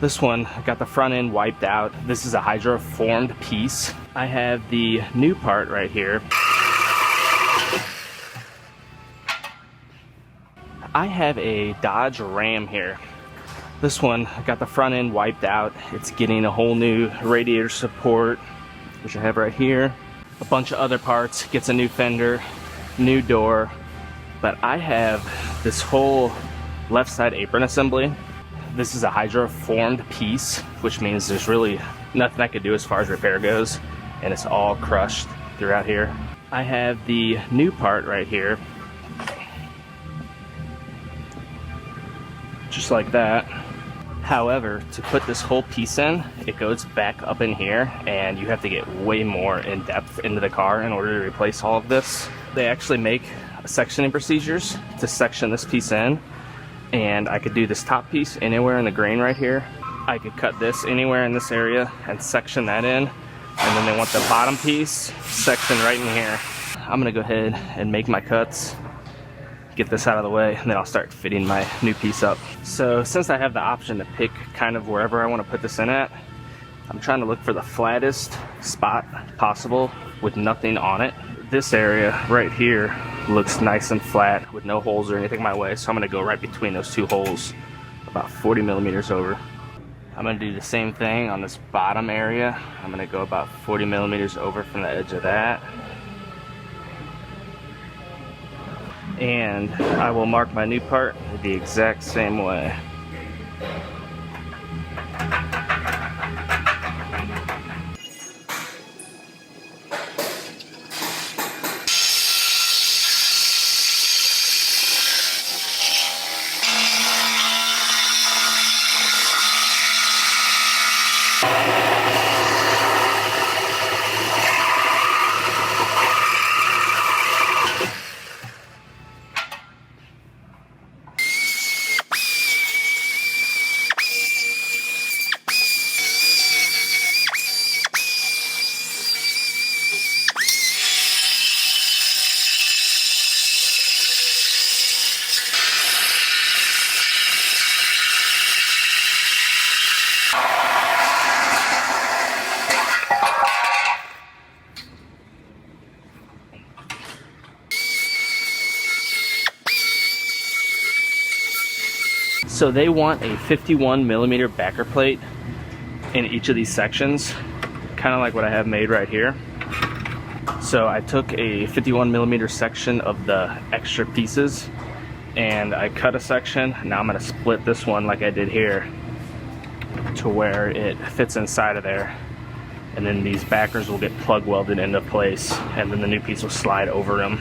This one got the front end wiped out. This is a hydroformed piece. I have the new part right here. I have a Dodge Ram here. This one got the front end wiped out. It's getting a whole new radiator support, which I have right here. A bunch of other parts, gets a new fender, new door. But I have this whole left side apron assembly. This is a hydroformed piece, which means there's really nothing I could do as far as repair goes, and it's all crushed throughout here. I have the new part right here, just like that. However, to put this whole piece in, it goes back up in here, and you have to get way more in depth into the car in order to replace all of this. They actually make sectioning procedures to section this piece in, and I could do this top piece anywhere in the grain right here. I could cut this anywhere in this area and section that in, and then they want the bottom piece sectioned right in here. I'm gonna go ahead and make my cuts, get this out of the way, and then I'll start fitting my new piece up. So since I have the option to pick kind of wherever I want to put this in at, I'm trying to look for the flattest spot possible with nothing on it. This area right here looks nice and flat with no holes or anything my way, so I'm going to go right between those two holes, about 40 millimeters over. I'm going to do the same thing on this bottom area. I'm going to go about 40 millimeters over from the edge of that. And I will mark my new part the exact same way. So they want a 51 millimeter backer plate in each of these sections, kind of like what I have made right here. So I took a 51 millimeter section of the extra pieces and I cut a section. Now I'm going to split this one like I did here to where it fits inside of there, and then these backers will get plug welded into place, and then the new piece will slide over them.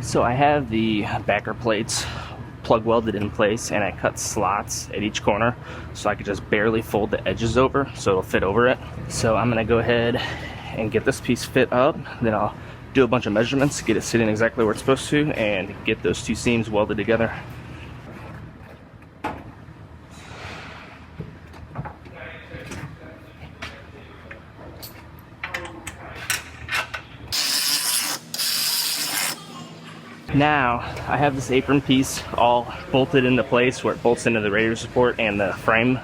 So I have the backer plates plug welded in place, and I cut slots at each corner so I could just barely fold the edges over so it'll fit over it. So I'm gonna go ahead and get this piece fit up, then I'll do a bunch of measurements, get it sitting exactly where it's supposed to, and get those two seams welded together. Now I have this apron piece all bolted into place where it bolts into the radiator support and the frame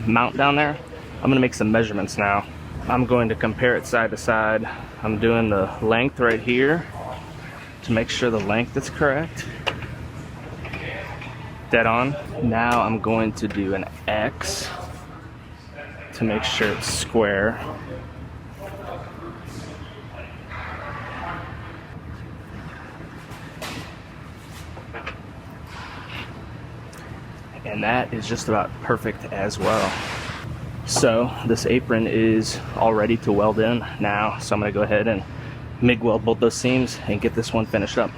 mount down there. I'm going to make some measurements now. I'm going to compare it side to side. I'm doing the length right here to make sure the length is correct. Dead on. Now I'm going to do an X to make sure it's square. And that is just about perfect as well. So this apron is all ready to weld in now, so I'm going to go ahead and MIG weld both those seams and get this one finished up.